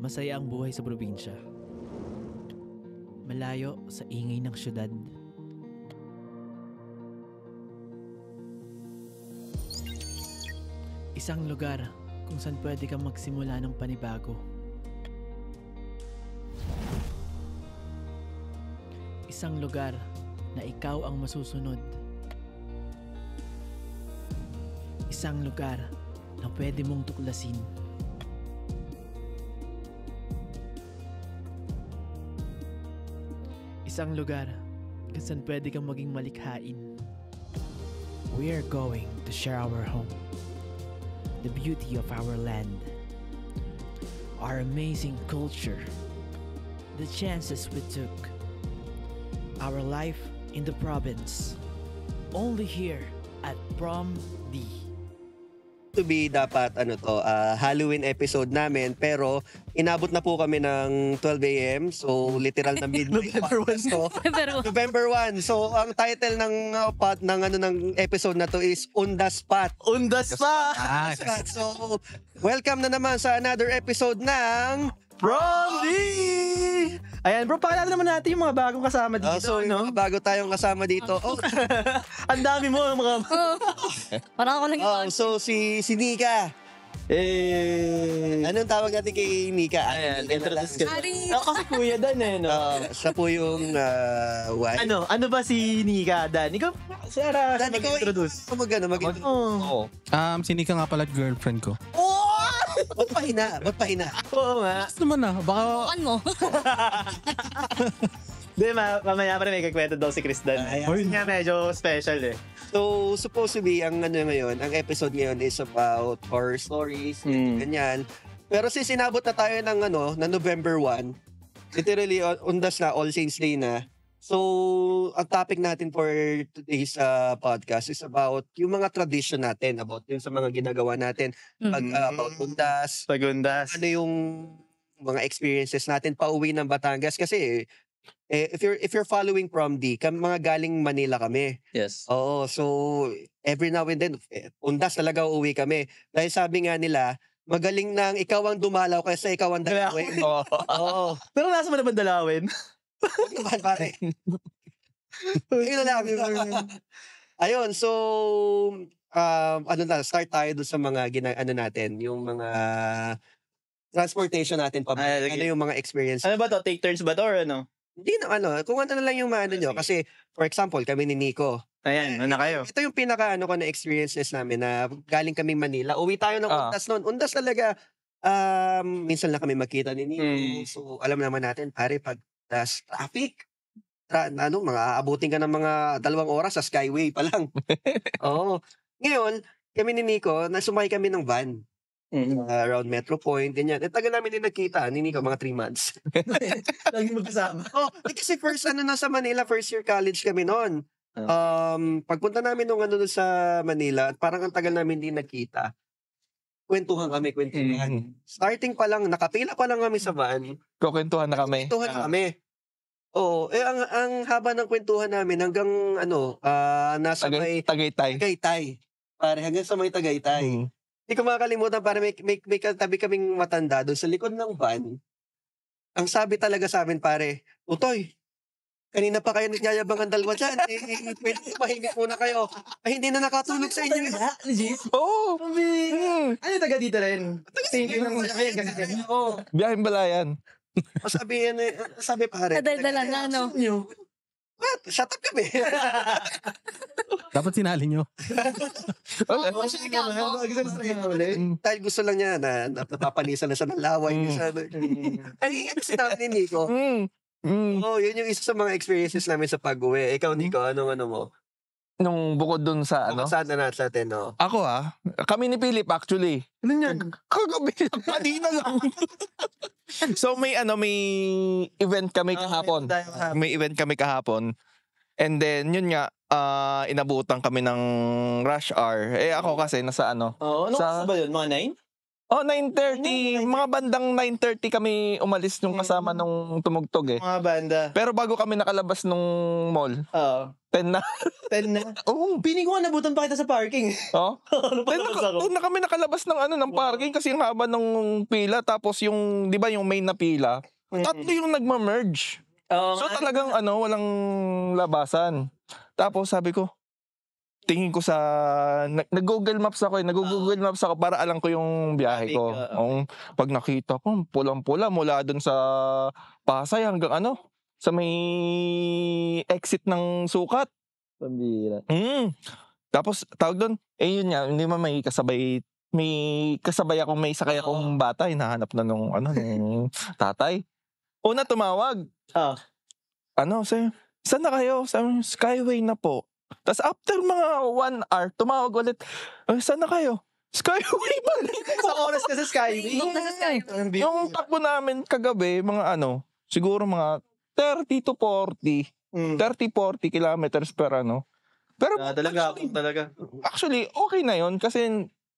Masaya ang buhay sa probinsya. Malayo sa ingay ng syudad. Isang lugar kung saan pwede kang magsimula ng panibago. Isang lugar na ikaw ang masusunod. Isang lugar na pwede mong tuklasin. Isang lugar kung saan pwede kang maging malikhain. We are going to share our home, the beauty of our land, our amazing culture, the chances we took, our life in the province, only here at Prom D. To be dapat Halloween episode namin, pero inabot na po kami ng 12 a.m. So literal na midnight. November 1. So ang title ng episode na to is On the Spot. On the spot! So welcome na naman sa another episode ng Prom D! Ayan bro, pakilala naman natin yung mga bagong kasama dito. So yung mga bago tayong kasama dito. Ang dami mo mga... Parang ako lang yung... So si Nika. Anong tawag natin kay Nika? Ayan, introduce ka. Ari! Ako kasi kuya Dan no? Siya po yung wife. Ano ba si Nika, Dan? Ikaw, Sarah, Dan, ikaw mag-introduce. Mag-introduce. Oo. Si Nika nga pala girlfriend ko. Ba't pahina? Oo nga. Gusto naman na, baka... Bukan mo. Di, mamaya pa rin may kakwento daw si Chris Dan. Yun nga medyo special eh. So, supposed to be, ang episode ngayon is about horror stories, ganyan. Pero since sinabot na tayo ng November 1, literally undas na, All Saints Day na. So, ang topic natin for today's podcast is about yung mga tradition natin, about yung sa mga ginagawa natin, about undas, Pagundas. ano yung mga experiences natin pauwi ng Batangas. Kasi, if you're following Prom D, mga galing Manila kami. Yes. Oo, so every now and then, undas talaga uuwi kami. Dahil sabi nga nila, magaling nang ikaw ang dumalaw kaysa ikaw ang dalawin. Oo. Pero nasa mo naman dalawin? Huwag naman pare. Yun na lang. Ayun, so, start tayo doon sa mga natin, yung mga transportation natin pa. Ano yung mga experience? Ano ba to? Take turns ba to or ano? Hindi na kung ano na lang yung maano nyo. Kasi, for example, kami ni Nico. Ayan, na kayo. Ito yung pinaka na experiences namin na galing kaming Manila. Uwi tayo ng Undas noon. Undas talaga, minsan lang kami makita ni Nico. So, alam naman natin, pare, pag traffic, mga aabutin ka ng mga 2 oras sa Skyway pa lang. Oo. Ngayon, kami ni Nico, nasumay kami ng van. Around Metro Point, ganyan. Tagal namin din nagkita, ni Nico, mga 3 months. Lagi magkasama. Kasi first, sa Manila, first year college kami noon. Pagpunta namin nung sa Manila, parang ang tagal namin din nagkita. Kwentuhan. Starting pa lang, nakapila pa lang kami sa van. Kukwentuhan na kami. Oo, ang haba ng kwentuhan namin hanggang nasa may Tagaytay. Pare, hanggang sa may Tagaytay. Hindi ko makakalimutan, pare, may katabi kaming matanda doon sa likod ng van. Ang sabi talaga sa amin, pare, Utoy, kanina pa kayo nagyayabang ang dalawa dyan. Pwede mahingit muna kayo. Ay, hindi na nakatulog sa inyo. Legit? Oo. Ano taga dito rin? Biyaheng balayan. Sabi pare. Nadaldala na, no? Shut up kami. Dapat sinali nyo. Dahil gusto lang niya na napapalisan na siya ng laway. Ay, sinabi ni Nico. Yun yung isa sa mga experiences namin sa pag-uwi. Ikaw, Nico, anong mo? Nung bukod dun sa Saan na natin, no? Ako kami ni Philip actually. Ano yan? Kagabi lang, kanina lang. So may event kami kahapon. May event kami kahapon. And then yun nga, inabutan kami ng rush hour. Ako kasi nasa Oo, ano sa ba yun? Mga 9? Oh, 9:30. Mga bandang 9:30 kami umalis nung kasama nung tumugtog eh. Mga banda. Pero bago kami nakalabas nung mall, Oo. 10 na. 10 na. Oo. Piling ko nga nabutan pa kita sa parking. Oh. Ano pa labas ako? 10 na kami nakalabas ng ng parking kasi ang haba ng pila tapos yung 'di ba yung main na pila, tatlo yung nagma-merge. Oo So nga. talagang walang labasan. Tapos sabi ko, tingin ko sa nag-Google Maps ako nag-Google Maps ako para alam ko yung biyahe ko. Pag nakita ko pulang-pula mula doon sa Pasay hanggang sa may exit ng Sukat. Pambira. Tapos tawag doon, yun nga, hindi man may kasabay akong may sakay akong bata, hinahanap na nung tatay. Una tumawag. Saan na kayo? Sabi, Skyway na po. Tapos after mga 1 hour, tumawag ulit. Saan na kayo? Skyway ba? Sa oras ka sa Skyway. Yung takbo namin kagabi, mga siguro mga 30 to 40. 30-40 kilometers per Pero talaga. actually, okay na yon kasi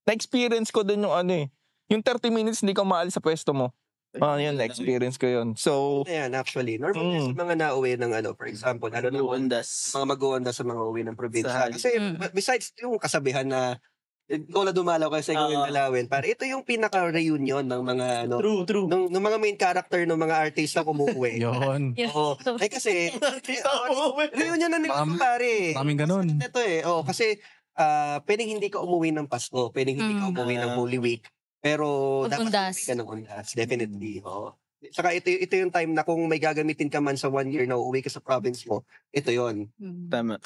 na-experience ko din yung yung 30 minutes hindi ka maalis sa pwesto mo. Yun, na-experience ko yun. So, Ayan, actually. Normally, sa mga nauwi ng for example, Luondas. mga mag-uondas sa mga uwi ng probinsya. Kasi besides yung kasabihan na ikaw na dumalaw kasi ikaw yung dalawin, para ito yung pinaka-reunion ng mga True. ng mga main character ng mga artista umuwi. Yun. Oo. Ay kasi reunion na nila pare. Maraming ganun. Ito kasi pwedeng hindi ka umuwi ng Pasko, pwedeng hindi ka umuwi ng Holy Week. Pero dapat Undas. umuwi ka ng undas, definitely. Saka ito yung time na kung may gagamitin ka man sa 1 year na uuwi ka sa province mo, ito yon. Tama.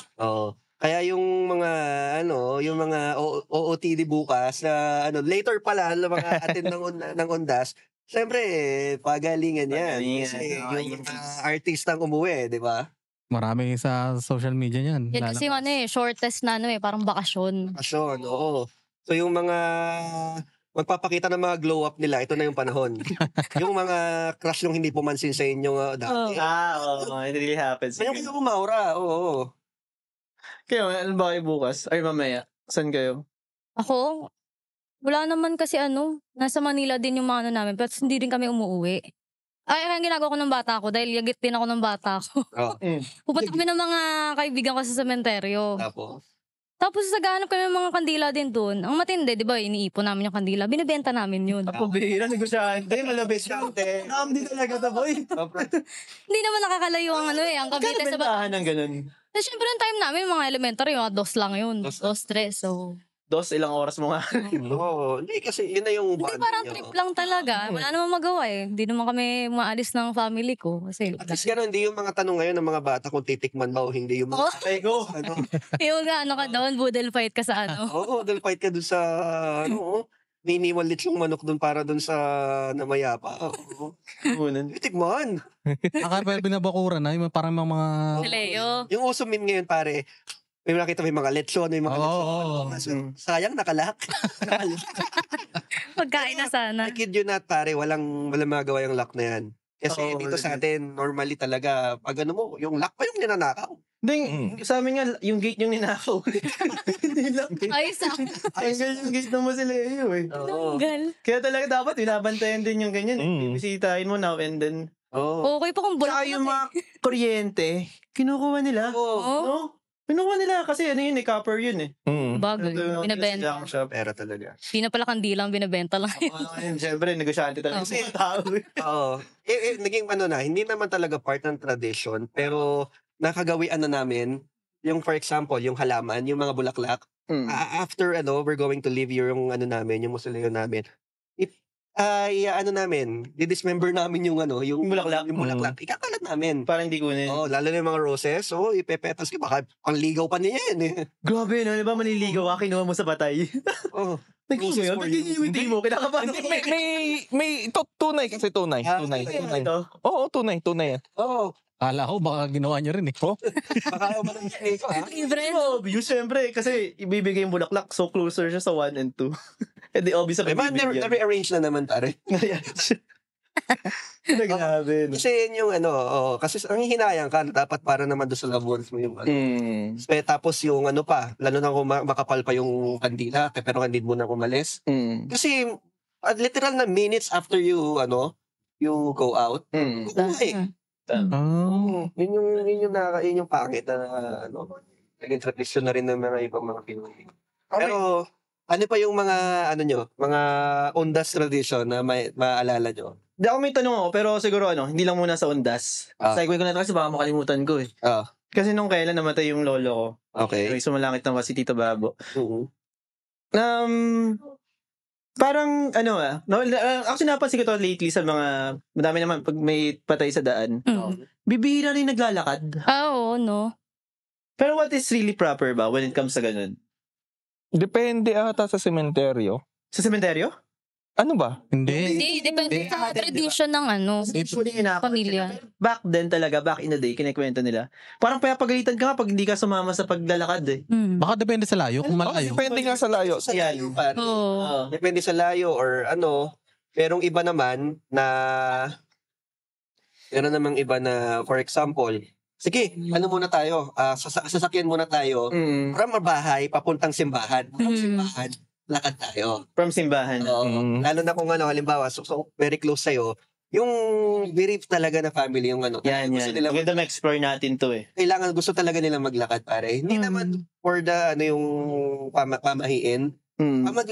Kaya yung mga yung mga OOTD bukas na later pala mga attend ng undas, syempre pagalingan yan. Kasi yung artistang umuwi, di ba? Marami sa social media niyan. Yan kasi shortest na parang bakasyon. Pasyon, oo. So yung mga magpapakita ng mga glow up nila, ito na yung panahon. Yung mga crush yung hindi pumansin sa inyo dati. It really happens. Ngayon kayo umaura, oo. Kayo, ano ba kayo bukas? Ay, mamaya. Saan kayo? Ako, wala naman kasi nasa Manila din yung mga namin, pero hindi rin kami umuwi. Ang ginagawa ko ng bata ko, dahil yagit din ako ng bata ko. Pupunta kami ng mga kaibigan ko sa sementeryo. Tapos naghahanap kami ng mga kandila din doon. Ang matindi, di ba, iniipon namin yung kandila. Binibenta namin yun. Ako, bihira, negosyante, malabis lang. Hindi talaga to, boy. Hindi naman nakakalayo ang ang Cavite sa bentahan ng ganun? Siyempre, yung time namin, mga elementary, mga 2 lang yun. 2-3, so... Ilang oras mo nga. Oo, hindi kasi yun na yung Hindi, parang trip lang talaga. Wala naman magawa Hindi naman kami maalis ng family ko. Kasi, at least gano'n, hindi yung mga tanong ngayon ng mga bata kung titikman ba o hindi yung mga Pego. yung ka doon, boodle fight ka sa Oo, dahil fight ka dun sa may iniwan litsong manok dun para dun sa namayapa. Titikman. Akala binabakuran na, yung parang mga... Leo. Yung uso meme ngayon pare, may nakita may mga lechon, may mga lechon. Sayang nakalak. Pagkain na sana. I kid you not pare, walang magawa yung lock na yan. Kasi dito sa atin, normally talaga, pag yung lock pa yung ninanakaw. Hindi, sa amin nga, yung gate yung ninakaw. Hindi lang. Ayos Tanggal yung gate ng Masileo Tanggal. Kaya talaga dapat, binabantayan din yung ganyan. Bisitahin mo now and then. Okay pa kung bulak. Saka yung mga kuryente, kinukuha nila. Kinukuha nila kasi copper yun Bagay. Binibenta. Pera talaga. Hindi na pala kandilang binibenta lang. Siyempre, negosyante talaga sa mga tao. Naging hindi naman talaga part ng tradition, pero nakagawian na namin, yung for example, yung halaman, yung mga bulaklak, after we're going to leave yung namin, yung mausoleo namin, didismember namin yung bulaklak. Yung bulaklak. Ikakalat namin. Parang hindi kunin. Lalo na yung mga roses. Ipepetas ka. Baka ang ligaw pa niya yan Grabe, di ba maniligaw ka, kinuha mo sa patay? Nag-iimo yun? Nag-iimiti mo? Kinakabahan mo? May tunay kasi tunay. Oo, tunay yan. Kala ko, baka ginawa niyo rin Baka umalang ko Obvious, syempre. Kasi ibibigay yung bulaklak, so closer siya sa 1 and 2. Di obvious na bibigyan. Never-arrange na naman, pare. Grabe. Kasi yun yung kasi ang hinayang ka, dapat para naman doon sa loved ones mo yung tapos yung lalo na kung makapal pa yung kandila, pero hindi mo na umalis. Kasi literal na minutes after you go out. Kumain. Yun yung pangit na naging tradisyon na rin ng mga ibang mga Pinoy. Pero ano pa yung mga mga undas tradition na maalala nyo? Hindi ako may tanong ako, pero siguro hindi lang muna sa undas. Segue ko na ito kasi baka makalimutan ko eh. Kasi nung kailan namatay yung lolo ko. Okay. May sumalangit na si Tito Babo. Parang actually napansin ko to lately sa mga, madami naman pag may patay sa daan. Bibihira rin naglalakad. Oo, no. Pero what is really proper ba when it comes sa ganun? Depende ata sa sementeryo. Sa sementeryo? Ano ba? Hindi, depende sa tradition ng pamilya. Back then talaga, back in the day, kinikwento nila. Parang pagalitan ka nga pag hindi ka sumama sa paglalakad eh. Baka depende sa layo, kung malayo. Depende nga sa layo. Sa layo, pare. Depende sa layo or merong iba naman na for example, sige, muna tayo, sasakyan muna tayo from bahay papuntang simbahan. Simbahan, lakad tayo. From simbahan. Lalo na kung halimbawa, so very close sa'yo, yung belief talaga na family, yung Yan. Maganda ma-explore natin to eh. Kailangan, gusto talaga nila maglakad, pare. Hindi naman for the, yung pamahiin.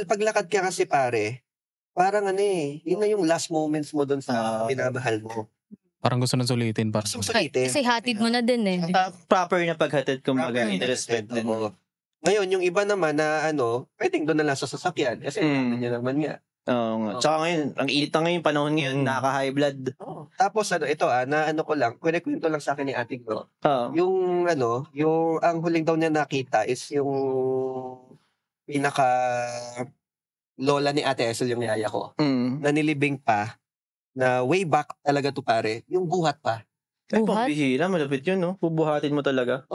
Paglakad ka kasi, pare, parang yun na yung last moments mo doon sa minamahal mo. Parang gusto nang sulitin. Kasi hatid mo na din eh. Proper na paghatid, kumbaga, in-respect din. Ngayon, yung iba naman na pwedeng doon na lang sa sasakyan. Kasi niya naman nga. Oo nga. Tsaka ngayon, ang init na ngayon, panahon ngayon, nakaka-high blood. Tapos ito kwento lang sa akin ni Ate Bro. Yung ang huling daw niya nakita is yung pinaka lola ni Ate Esel, yung yaya ko. Na nilibing pa, na way back talaga to, pare, yung buhat pa. Ay, pambihira, malapit yun, no? Bubuhatin mo talaga.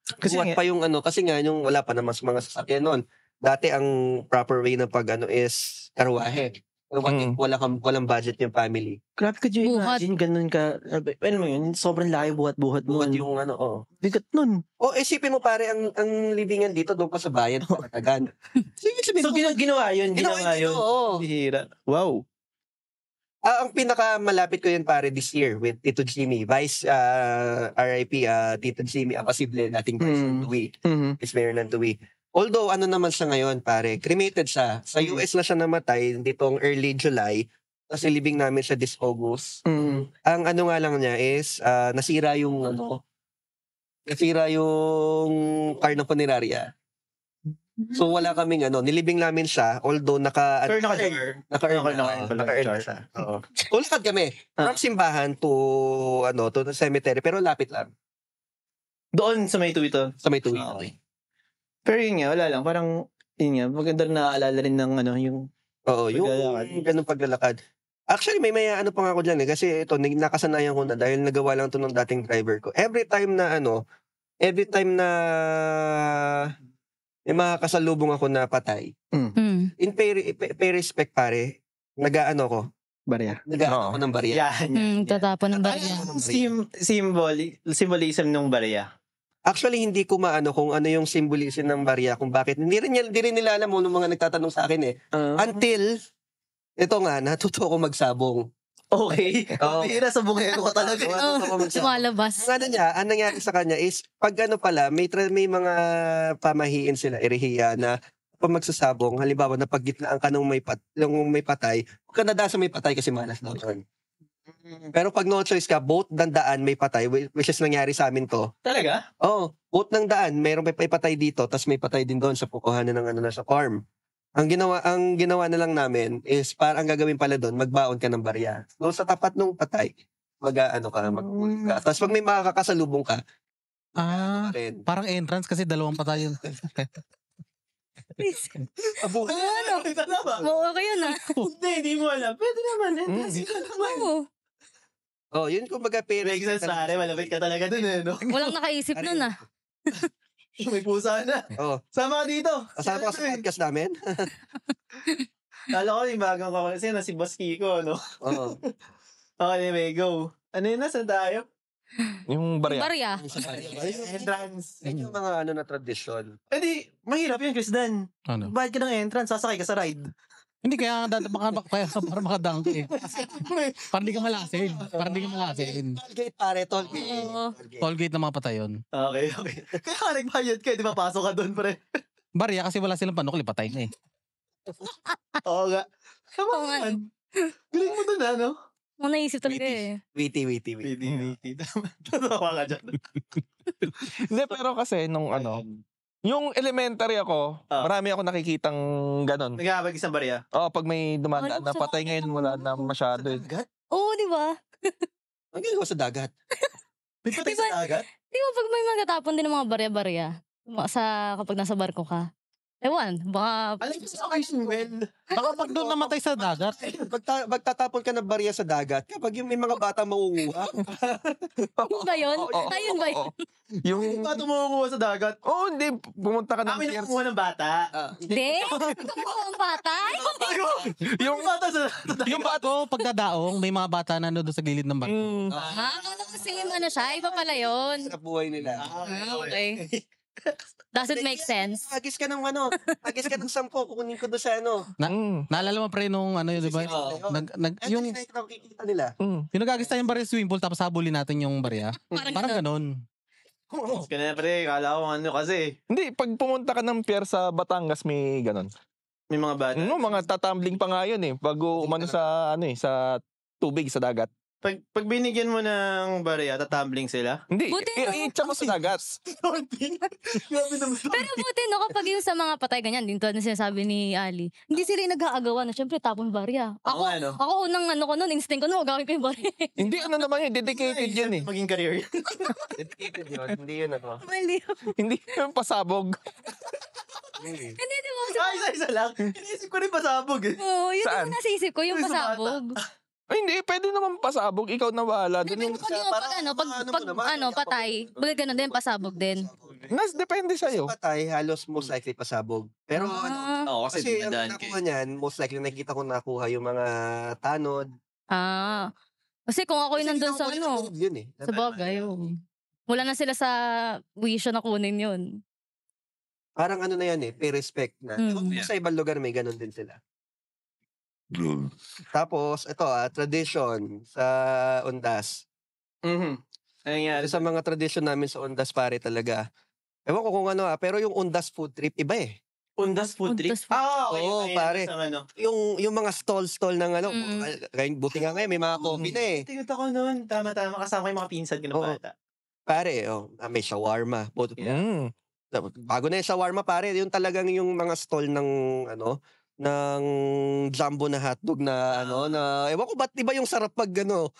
Kasi buhat pa yung kasi nga yung wala pa naman sa mga sasakyan noon. Dati ang proper way ng is karwahe. Walang budget yung family. Grabe ka, Jay. Imagine, ganun ka. Ano mo yun? Sobrang laki buhat-buhat mo. Buhat yung Bigat nun. Isipin mo, pare, ang libingan dito doon pa sa bayan, Patagan. So, ginawa yun. Oo. Bihira. Wow. Ang pinakamalapit ko yun, pare, this year with Tito Jimmy. Vice RIP, Tito Jimmy, posible nating person Tuwi. Is Mayor ng Tuwi. Although, naman siya ngayon, pare, cremated siya. Sa US na siya namatay, ditong early July. Kasi libing namin siya this August. Ang nga lang niya is, nasira yung car ng punerarya. So wala kaming nilibing namin siya, although naka-earn na siya. Ulakad kami from simbahan to to cemetery, pero lapit lang. Doon sa may tuwi to? Sa may tuwi. Okay. Pero yun nga, wala lang. Parang, yun nga, maganda rin naaalala rin ng yung yung ganung paglalakad. Actually, may pa nga ako dyan kasi ito, nakasanayan ko na dahil nagawa lang ito ng dating driver ko. Every time na may mga kasalubong ako na patay. In pay respect, pare, ko. Barya. Nag-ano ko ng barya. Tatapon ng barya. Symbolism ng barya. Actually, hindi ko maano kung ano yung symbolism ng barya, kung bakit. Hindi rin nila alam mo nung mga nagtatanong sa akin Until, ito nga, natuto ko magsabong. Okay. Pira sa bungero ka talaga. Sumalabas. Ang nangyari sa kanya is, pag pala, may mga pamahiin sila, irihiya na pag magsasabong, halimbawa na paggitnaan ka nung may patay, huwag ka nadaan sa may patay kasi malas daw yun. Pero pag no choice ka, both ng daan may patay, which is nangyari sa amin to. Talaga? Both ng daan, mayroong may patay dito, tapos may patay din doon sa pukuhanan ng na sa farm. Ang ginawa na lang namin is ang gagawin pala doon, magbaon ka ng barya. So sa tapat nung patay, mag-uwi ka. Tapos pag may makakasalubong ka, parang entrance kasi dalawang patay yun. Okay yun Hindi mo alam. Pwede naman. Yun kumbaga Make sense, pare. Malapit ka talaga dun no? Walang nakaisip nun May pusa na. Sama ka dito. Kasama ka sa podcast namin. Lalo ko yung bagang kasi na si Boss Kiko, no? Okay, may go. Ano yun, saan tayo? Yung barya. Barya. Entrance. Yung mga na tradisyon. Mahirap yun, Chris Dan. Ano? Bayad ka ng entrance, sasakay ka sa ride. Hindi, kaya para makadangke. Parang di ka malasin. Tollgate, pare, tollgate. Oo. Tollgate na mga patay yun. Okay. Kaya ka nagbayad ka, di ba pasok ka doon, pre? Barya kasi wala silang panukli, patay na eh. Oo nga. Tama Oo nga. naman. Galing mo doon, ano? Mga naisip talaga eh. Witty. Witty. Tatawa ka dyan. Hindi, pero kasi nung yung elementary ako, marami ako nakikitang ganon. Nagkakabag isang barya. Pag may dumadaan na patay ngayon, wala na masyado. Oo, di ba? Ang galing ko sa dagat. May patay sa dagat? Di ba pag may magatapon din ng mga barya-barya kapag nasa barko ka? Ewan, baka... Alam ko sa ocean well. Baka pag doon namatay sa dagat. Magtatapon ka ng barya sa dagat kapag yung may mga bata mangunguha. Ayun ba yun? Ayun ba yun? Yung... Ba't tumukuha sa dagat? Hindi. Pumunta ka ng May pier. nakukuha ng bata. Hindi? Kumuha ang bata? Yung bata sa dagat. Yung bato, pagdadaong, may mga bata na doon sa gilid ng barko. Akala ko kasi ano siya, iba pala yun. Sa buhay nila. Okay. Does it make sense? Agis ka ng 10, kukunin ko doon sa Naalala mo pre nung yun, di ba? Yung nakikita nila. Yung nagagis tayong barya sa swimming pool tapos habulin natin yung barya. Parang ganon. Kaya pre, kala ko kasi. Hindi, pag pumunta ka ng pier sa Batangas, may ganon. May mga bata. Mga tatumbling pa nga yun eh. Pag umano sa, sa tubig, sa dagat. Pag binigyan mo ng barya, tatumbling sila? Hindi, Buti i-itcha mo sa dagat. Grabe naman. Pero buti no, kapag yung sa mga patay ganyan, din to na sinasabi ni Ali, hindi sila yung nag-aagawa na syempre tapon barya. Ako unang ko nun, instinct ko nun, gawin ko yung barya. Hindi, yun, dedicated yun eh. Maging career. Dedicated yun. Hindi yun Mali. Hindi yung pasabog. Hindi, di ba? Isa lang. Iniisip ko rin pasabog eh. Oo, yun Saan? yung nasisip ko, yung Yung sa pasabog. Hindi, pwede naman pasabog. Ikaw na bahala. Hindi, pero pag patay, bagay ganun din, pasabog din. Depende sa'yo. Patay, halos most likely pasabog. Pero Oo, kasi ang dumadaan nakuha niyan, most likely nakikita ko nakuha yung mga tanod. Kasi kung ako yung nandun sa Yun eh. sa bagay, wala na sila sa wisyo na kunin yun. Parang na yan eh, pay respect na. Sa ibang lugar may ganun din sila. Tapos, ito tradition sa Undas. Nangyari Sa mga tradition namin sa Undas pare talaga. Ewan ko kung pero yung Undas food trip, iba eh. Undas food trip? Undas food. Okay. Oo, pare. Yung mga stall ng buti nga ngayon, may mga coffee na eh. Tingnan ko noon. Tama. Kasama ko yung mga pinsan ko ng bata. Pare, may shawarma. Bago na yung shawarma pare, yung talagang yung mga stall ng ng jumbo na hotdog na na ewan ko ba't iba yung sarap pag Alam mo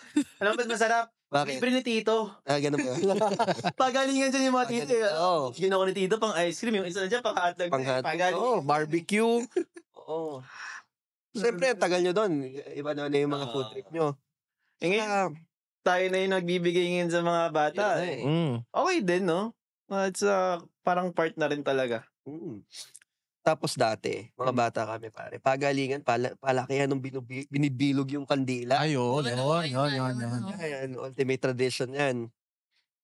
ba't masarap? Bakit? Libre ni Tito. Ganun ba? Pagalingan dyan yung mga Tito. Oo. Ginawa ko ni Tito pang ice cream. Yung isa na dyan pang hotdog. Barbecue. Oo. Siyempre, tagal nyo doon. Iba na yung mga food trip nyo. Ngayon, tayo na yung nagbibigay ngayon sa mga bata. Okay din, no? It's parang part na rin talaga. Tapos dati, mga bata kami pare, pagalingan, palakihan nung binibilog yung kandila. Ayun. Ayan, ultimate tradition yan.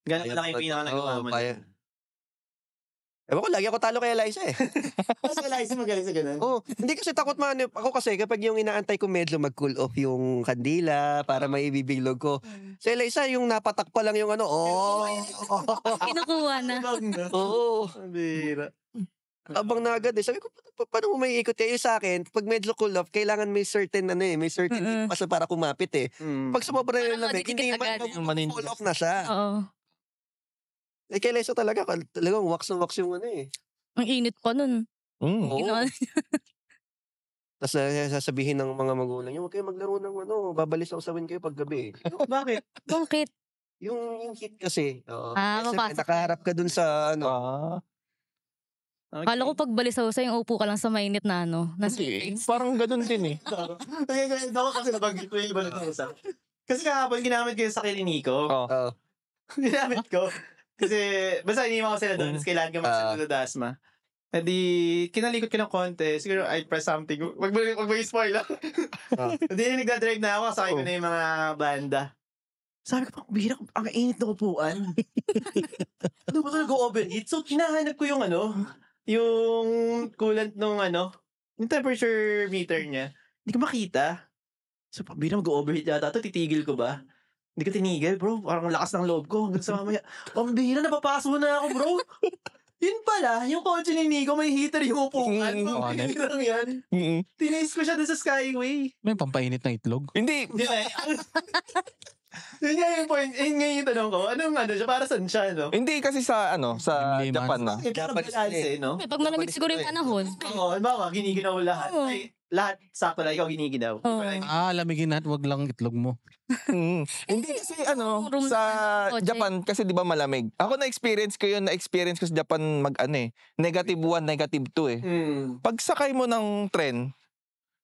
Ganun lang yung pinaka-nagawa mo. Ewan ko, lagi ako talo kay Eliza eh. Mas Eliza magaling sa ganun. Hindi kasi takot ako kasi kapag yung inaantay ko medyo mag-cool off yung kandila para may ibibilog ko. Si Eliza, yung napatak pa lang yung Kinukuha na. Oo. Bira. Abang na agad eh. Sabi ko, paano mo may ikot kayo sa akin? Pag medyo cool off, kailangan may certain pasa para kumapit eh. Pag sumobra yung lamig, hindi cool off na siya. Oo. Kay Lesa talagang wax na wax yung Ang init pa nun. Tapos sasabihin ng mga magulang niyo, huwag kayo maglaro ng babalisawsawin kayo pag gabi. Bakit? Bakit? Yung heat kasi. Mapasok. Nakaharap ka dun sa Kala ko pag balisaw-saw yung upo ka lang sa mainit na Parang ganun din eh. Ako kasi nabanggit ko yung iba na kasi kahapon ginamit ko yung sakit ni Nico. Ginamit ko. Kasi basta iniwan ko sila doon. Tapos kailangan ko magsasagot sa Dasma. E di, kinalikot ko ng konti. Siguro I press something. Wag mo i-spoil lang. Hindi nagdadrive na ako. Sakay ko na yung mga banda. Sabi ko, bihira, ang init na upuan. Ano ba ito nag-overheat? So, hinahanap ko yung yung coolant nung yung temperature meter niya, hindi ko makita. So, pabira mag-overheat yata ito, titigil ko ba? Hindi ko tinigil, bro. Parang lakas ng loob ko. Hanggang sa mamaya, pabira, napapaso na ako, bro. Yun pala, yung kotse ni Nico, may heater yung upuan. Pabira yan. Tinaste ko siya dun sa Skyway. May pampainit ng itlog. Hindi. Yun nga yung point. Yun nga yung tanong ko. Anong siya? Para saan siya, no? Hindi kasi sa sa Limliman. Japan na. Japan balance, no? Pag malamig siguro yung panahon. Oo, baka giniginaw lahat. Oo. Ay, lahat, sakto lang, ikaw giniginaw. Oo. Lamigin at wag lang itlog mo. Hindi kasi Room sa kotse. Japan kasi 'di ba malamig. Ako na-experience ko sa Japan -1, -2 eh. Pag sakay mo ng tren,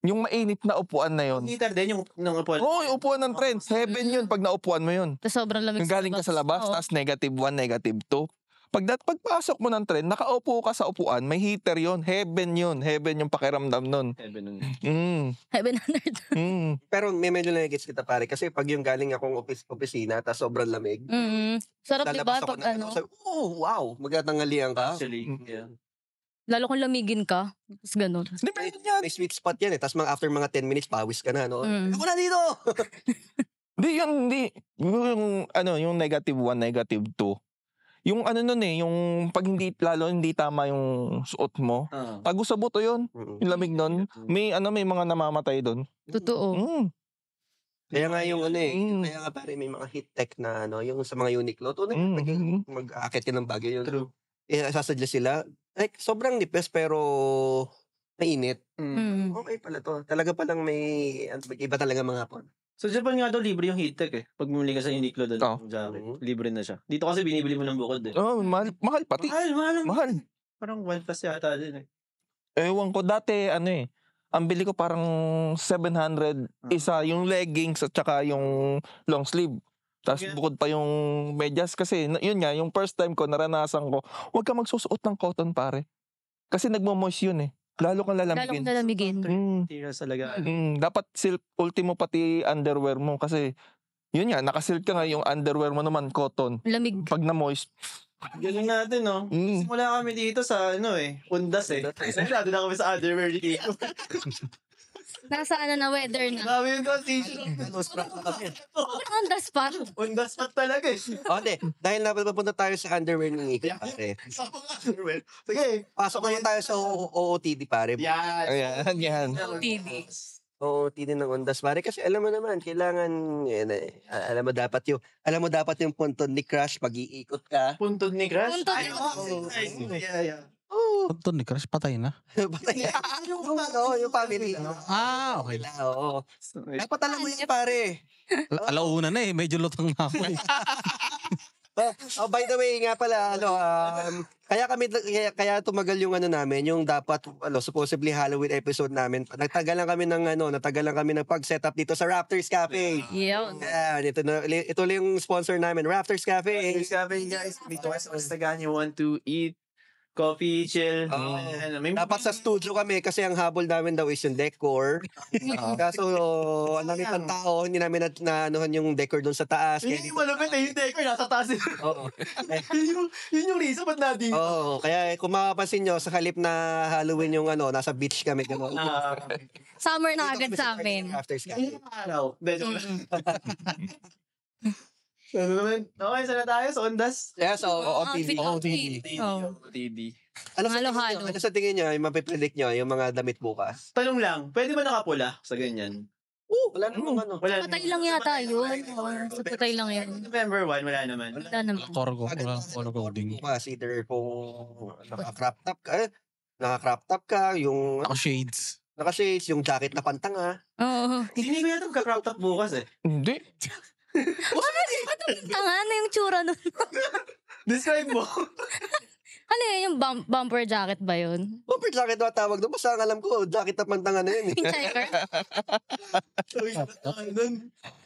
yung mainit na upuan na yon. Heater din yung upuan. Oo, yung upuan ng tren. Heaven yun pag naupuan mo yun. Tapos sobrang lamig Yung galing ka sa labas, Oo. tapos -1, -2. Pagpasok mo ng tren, nakaupo ka sa upuan, may heater yon. Heaven yun. Heaven yung pakiramdam nun. Heaven on earth. Pero may medyo na-gets kita pare. Kasi pag yung galing akong opisina, tapos sobrang lamig. Sarap di ba? lalabas ako Pag ng sabi, wow, magtatangalian ka. Actually, yeah. lalo kung lamigin ka. Tapos ganun. Depende yan. May sweet spot yan eh. Tapos after mga 10 minutes, pawis ka na, no? Ako na dito! Hindi. Yung -1, -2. Yung nun yung pag hindi tama yung suot mo. Tago sa buto yun. Yung lamig nun. May mga namamatay doon. Totoo. Kaya nga yung kaya nga pare may mga heat tech na yung sa mga Uniqlo. Mag-aakit ka ng bagyo yun. True. Sasuggest sila, like, sobrang nipis pero mainit. Okay pala to. Talaga palang may iba talaga mga hapon. Sa Japan nga daw, libre yung heat tech eh. Pag bumili ka sa Uniqlo doon, jacket, libre na siya. Dito kasi binibili mo ng bukod eh. Mahal pati. Mahal. Parang 1+ yata din eh. Ewan ko, dati ang bili ko parang 700 isa, yung leggings at saka yung long sleeve. Tapos bukod pa yung medyas kasi, yun nga, yung first time ko, naranasan ko, huwag ka magsusuot ng cotton pare. Kasi nagmo-moist yun eh. Lalo kang lalamigin. Tiras talaga. Dapat silk ultimo pati underwear mo kasi yun nga, nakasilk ka nga, yung underwear mo naman cotton. Lamig. Pag na-moist. Ganun natin, no? Simula kami dito sa, undas eh. Nagdado na kami sa underwear dito. Nasa na weather na. Sabi yung transition. Undas pa. Undas pa talaga eh. Hindi. Dahil napapunta tayo sa underwear ng Ika, pare. Sige. Pasok naman tayo sa OOTD, pare. Yan. TV. OOTD ng Ondas, pare. Kasi alam mo naman, kailangan, alam mo dapat yung punton ni Crush, pag-iikot ka. Puntod ni Crush? Puntod ni Crush. Yeah. Ito ni Crush, patay na. Patay. Yung family. Okay. Oo. Dapat alam mo yan, pare. Alauna na eh, medyo lutang na ako eh. By the way, nga pala, kaya tumagal yung namin, yung dapat, supposedly Halloween episode namin. Natagalan kami ng pag-setup dito sa Raptors Cafe. Yun. Ito lang yung sponsor namin, Raptors Cafe. Raptors Cafe, guys. Dito sa Instagram, you want to eat coffee, chill. Dapat sa studio kami kasi ang habol namin daw is yung decor. Kaso, ang dami pang tao, hindi namin na-anuhan yung decor doon sa taas. Hindi malapit yung decor, nasa taas. Oo. Yun yung reason ba't na dito? Oo, kaya kung mapapansin nyo, sa halip na Halloween yung nasa beach kami. Summer na agad sa amin. After Sky. Araw. Okay, sana tayo sa Ondas. Yes, OOTD. OOTD. Ano sa tingin nyo, yung mapipredict nyo, yung mga damit bukas? Tanong lang, pwede ba nakapula sa ganyan? Wala namang Wala. Patay lang yata yun. Patay lang yan. November 1, wala naman. Wala naman. Korgo, walang coding. Bukas, either kung naka-crop top ka, yung Naka-shades. naka-shades, yung jacket na pantanga. Oo. Hindi ko yata magka-crop top bukas eh. Hindi. Tanga na yung tsura nun. Describe mo. Ano yun, yung bumper jacket ba yun? Bumper jacket na tawag doon. Basta ang alam ko, jacket na pantanga na yun. Yung checker?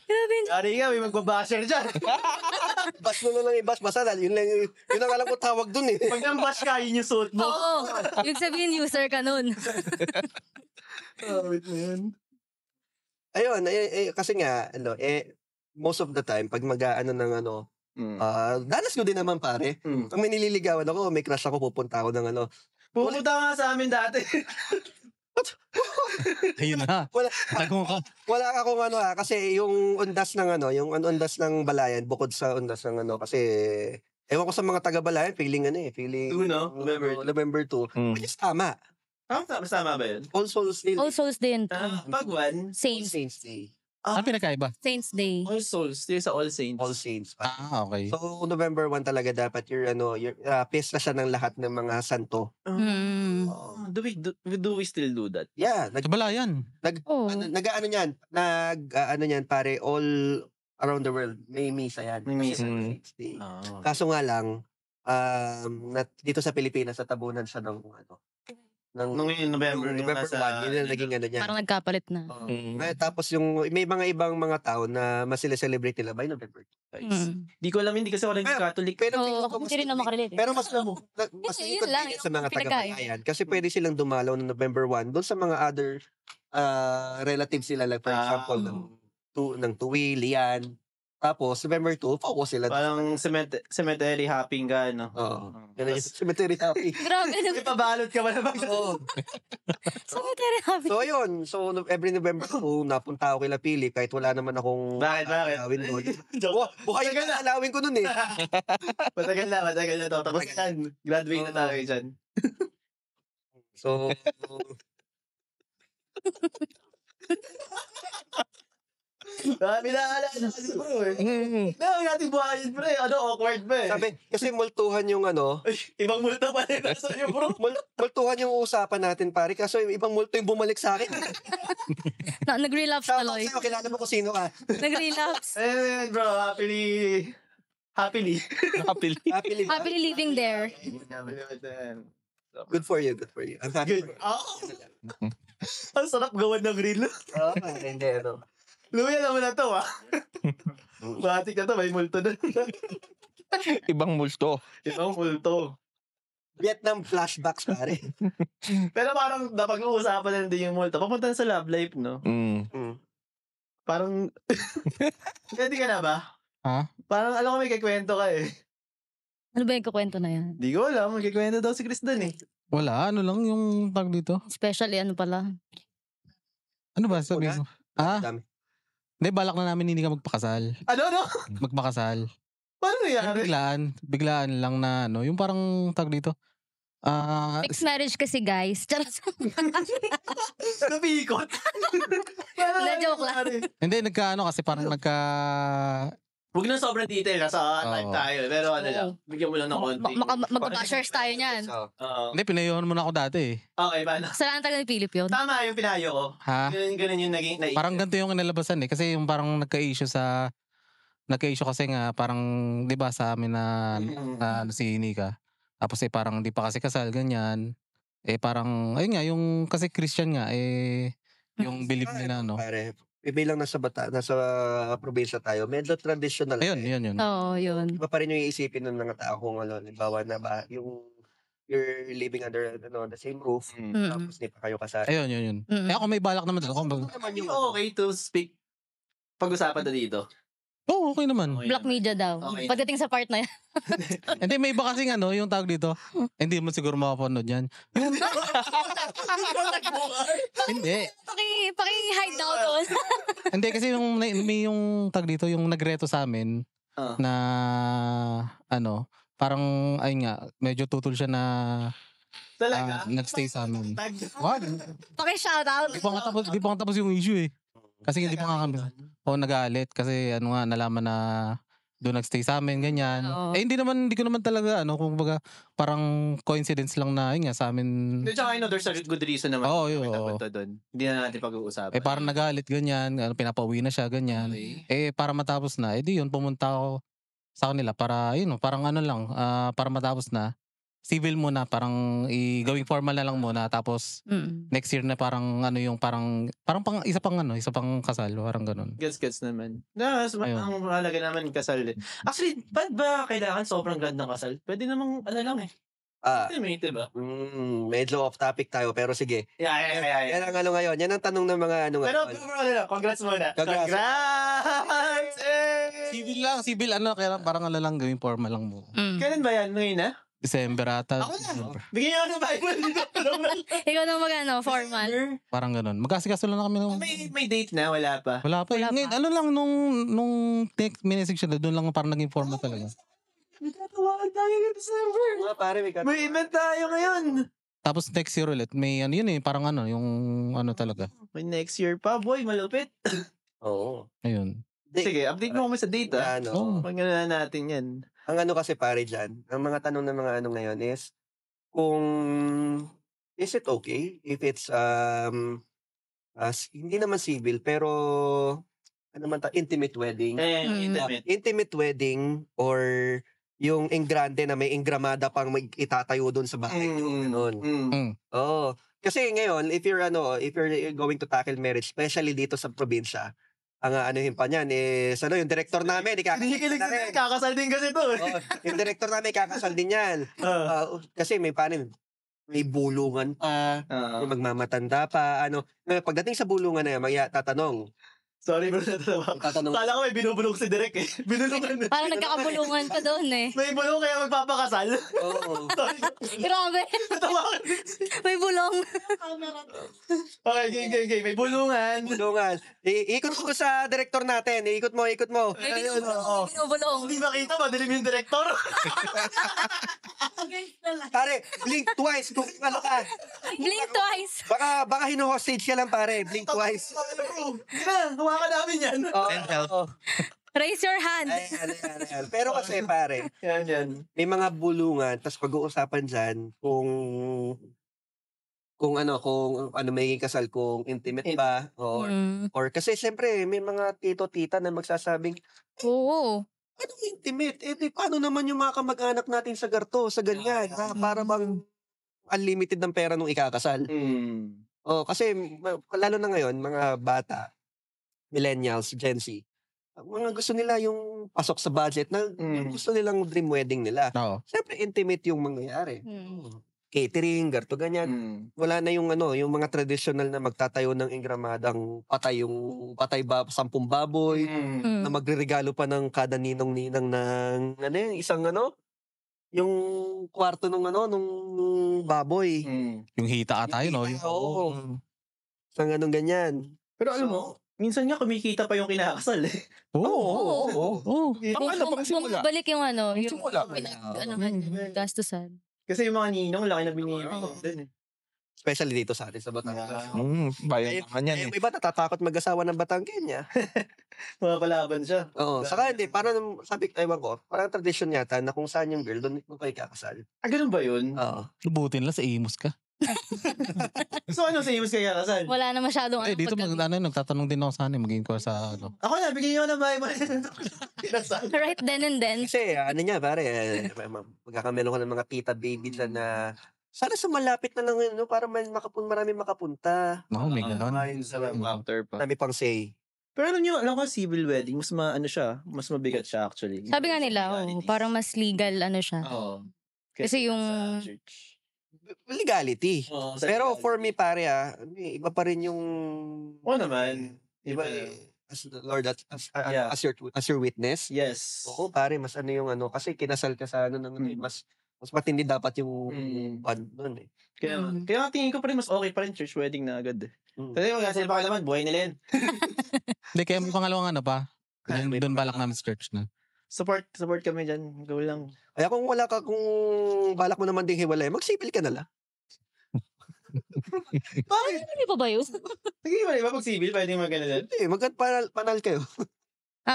Grabe yun. Yari ka, may magbabasher dyan. Bash mo na lang i-bash. Basta yun ang alam ko tawag doon eh. Pag nang-bash ka, yun yung suit mo. Oo. Yung sabihin, user ka nun. Wait mo yun. Ayun, kasi nga, most of the time, pag danas ko din naman pare. Pag may nililigawan ako, may crush ako, pupunta ako ng Pupunta nga sa amin dati. Ayun na. Wala. Nagong ka. Wala akong kasi yung undas ng Balayan, bukod sa undas ng kasi, ewan ko sa mga taga-Balayan, feeling feeling, November 2, which is tama. Tama ba yun? All Souls Day. All Souls din. Pag one, Saints. Saints Day. Ano pinakaiba? Saints Day. All Souls. Di sa All Saints. All Saints. Okay. So, November 1 talaga dapat piyesta siya ng lahat ng mga santo. Do we still do that? Yeah. Sa Balayan. Nag-ano niyan, pare, all around the world. May misa yan. May misa. Saints Day. Kaso nga lang, dito sa Pilipinas, natabunan siya ng Nung November 1, yun ang naging niya. Parang nagkapalit na. Tapos may mga ibang mga tao na mas celebrate nila by November 2. Di ko alam, hindi kasi ako naging Catholic. Pero ako hindi rin na makarelate. Pero mas yun lang, sa mga taga-Balayan. Kasi pwede silang dumalaw ng November 1 doon sa mga other relatives sila. Like for example, ng Tuwi, Lian. Tapos, November 2, focus sila. Parang cemetery hopping ka, no? Oo. Yan yung cemetery hopping. Grabe. Ipabalot ka ba naman? Oo. Cemetery hopping. So, yun. So, every November 2, napunta ako kila Pili kahit wala naman akong Bakit? alawin doon. Buhay na alawin ko nun Matagal na to. Tapos yan, graduate na tayo dyan. So, Minaalala kasi bro Dami natin buhayin bro awkward ba sabi, kasi multuhan yung ibang multo pa rin nasa iyo bro. Multuhan yung usapan natin pare. Kaso yung ibang multo yung bumalik sa akin. Nag-relapse na Loy. Sa'yo, kilala mo kung sino ka. Nag-relapse. Bro, happily living there. Good for you. I'm happy for you. Ang sarap gawan ng reel. Hindi, Luya naman na to, Batik na to, may multo na. Ibang multo. Vietnam flashbacks, pare. Pero parang napag-uusapan na din yung multo. Papunta na sa love life, no? Parang, ready ka na ba? Ha? Parang alam ko may kikwento ka Ano ba yung kukwento na yan? Di ko alam, may kikwento daw si Chris dun Wala, ano lang yung tag dito. Especially ano pala? Ano ba sabi mo? Dami. Hindi, balak na namin hindi ka magpakasal. Ano? Magpakasal. Paano nangyari? Biglaan lang na yung parang tag dito. Mixed marriage kasi guys. Charot. Napikot. Joke lang. Hindi, kasi parang Huwag na sobrang detail, nasa time tayo. Pero lang, bigyan mo lang ng konti. Mag-bashers tayo niyan. Hindi, pinayuhan mo na ako dati Okay, paano? Kasalanan talaga ni Philip yun. Tama yung pinayo ko. Ha? Ganun yung naging naisip. Parang ganito yung inalabasan kasi yung parang nagka-issue kasi nga parang, di ba sa amin na si Nika. Tapos parang di pa kasi kasal, ganyan. Parang, ayun nga, yung kasi Christian nga, yung belief nila, Pare, bilang nasa probinsya tayo, medyo traditional. Ayun. Oo, yun. Iba pa rin yung iisipin ng mga tao kung halimbawa na ba, yung you're living under the same roof, tapos di pa kayo kasal. Ayun. Ako may balak naman doon. Okay to speak. Pag-usapan na dito. Oo, okay naman. Black media daw. Okay. Pagdating sa part na yan. Hindi, may iba kasing yung tawag dito. Hindi mo siguro makapanood yan. Hindi. Paki-hide daw doon. Hindi, kasi may yung tawag dito, yung nagreto sa amin na parang, ayun nga, medyo tutol siya na talaga? Nag-stay sa amin. What? Paki-shoutout. Di pa nga tapos yung issue Kasi hindi pa nga kami. Nagalit kasi nalaman na doon nagstay sa amin, ganyan. Hindi ko naman talaga, kung baga, parang coincidence lang na, yun nga, sa amin. Tsaka I know there's a good reason naman. Yun. Hindi na natin pag-uusapan. Parang nagalit, ganyan, pinapauwi na siya, ganyan. Okay. Para matapos na, di yun, pumunta ako sa kanila para, parang para matapos na. Civil muna, parang gawing formal na lang muna, tapos next year na parang isa pang kasal, parang ganun. Gets naman. Ang mahalaga naman kasal. Actually, ba't ba kailangan sobrang gandang kasal? Pwede namang lang Intimate, ba? Medyo off topic tayo, pero sige. Yeah. Yan ang ngayon. Yan ang tanong ng mga Pero congrats muna. Congrats! Civil lang, kaya parang lang gawing formal lang mo. Kailan ba yan? Ngayon na? December ata. Ako na. Bigyan niyo ako ng Bible. Ikaw na magano, foreman. Parang ganun. Magkasikaso lang na kami. May date na, wala pa. Wala pa. Wala Ngayon, pa. ano lang, nung text message siya, doon lang parang naging format talaga. May tatawagan tayo ng December. Pare, May event tayo ngayon. Tapos next year ulit, may ano yun parang ano, yung ano talaga. May next year pa, boy. Malupit. Oo. Ayun. Sige, update mo kami sa date, ah. Ano, Pagkala natin yan. ang ano kasi pare dyan, ang mga tanong ng mga ano ngayon is, kung, is it okay if it's, hindi naman civil, pero, ano man intimate wedding? Intimate wedding or yung engrande na may engramada pang itatayo doon sa bahay. Ganun. Oo. Kasi ngayon, if you're going to tackle marriage, especially dito sa probinsya, ang anuhin pa niyan is yung director namin, kakasal din kasi to. Yung director namin kakasal din yan. Kasi may bulungan pa, may magmamatanda pa, pagdating sa bulungan na yan, tatanong. Sorry bro, natawa. Kala ko may binubulong si Direk eh. Binulungan. Parang nagkakabulungan ka doon eh. May bulong kaya magpapakasal. Oo. Sorry. Grabe. Natawa ko. May bulong. Okay, okay. May bulungan. Bulungan. Ikot mo sa director natin. Ikot mo. May binubulong. Hindi makita, madilim yung director. Pare, blink twice kung ano ka. Blink twice. Baka hino-hostage ka lang pare. Blink twice. Hawakan namin yan. Raise your hand. Ayan. Pero kasi pare, Yan. may mga bulungan, tapos pag-uusapan dyan kung ano may kasal, kung intimate ba, or kasi siyempre may mga tito-tita na magsasabing, Oo. anong intimate? Paano naman yung mga kamag-anak natin sa garto, sa ganyan? Para bang unlimited ng pera nung ikakasal? Kasi lalo na ngayon, mga bata, millennials, Gen Z, mga gusto nila yung pasok sa budget na gusto nilang dream wedding nila. Oo. Siyempre, intimate yung mangyayari. Catering, garto, ganyan. Wala na yung yung mga traditional na magtatayo ng engramadang patay 10 baboy, na magreregalo pa ng kada ninong-ninang ng isang yung kwarto nung baboy. Yung hita ata yun, no? Oo. Isang ganyan. Pero alam mo, minsan nga kumikita pa yung kinakasal eh. Oo. Bumabalik yung Simula. gastusan. Kasi yung mga ninong, laki na binili doon eh. Especially dito sa atin sa Batangas. Bayan naman yan Yung iba natatakot mag-asawa ng Batanggenya. Mga palaban siya. Oo. Saka hindi, parang ewan ko, parang tradisyon yata na kung saan yung girl, doon kayo kakasal. Ganun ba yun? Oo. Lubutin lang sa imus ka. So ano sa imus kaya kasal? Wala na masyadong Dito nagtatanong din ako sana maging ko sa Ako na, bigyan nyo na Bible. Right then and then. Kasi pare, magkakamelo ko ng mga tita baby dyan na sana sa malapit na lang para marami makapunta. Oo, may ganon. After pa. Marami pang say. Pero alam ko civil wedding, mas mas mabigat siya actually. Sabi nga nila, parang mas legal siya. Oo. Kasi yung Legality. Pero for me pare iba pa rin yung naman. Iba as the Lord as your witness. Yes. Oo pare, mas yung kasi kinasal ka sa mas matindi dapat yung bond nun eh. Kaya tingin ko pa rin mas okay pa rin church wedding na agad eh. Kasi mag-asal pa ka naman, buhay nila yan. Hindi, kaya may pangalawang pa. Doon balak namin sa church na. Support kami dyan. Go lang. Kaya kung balak mo naman ding hiwalay, mag-civil ka na lang. Bakit? Hindi pa ba yun? Sige ba, diba pag civil, pwedeng magana dyan? Hindi, panal kayo.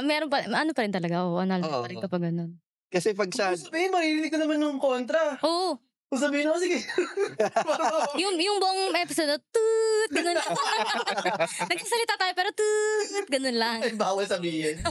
Meron pa, pa rin talaga. Anal pa rin kapag ganun. Kasi pag sa... Kung sabihin, maririnig ka naman ng kontra. Oo. Kung sabihin ako, sige. yung buong episode, toot, ganun lang. Nagsasalita tayo, pero toot, ganun lang. Bawal sabihin.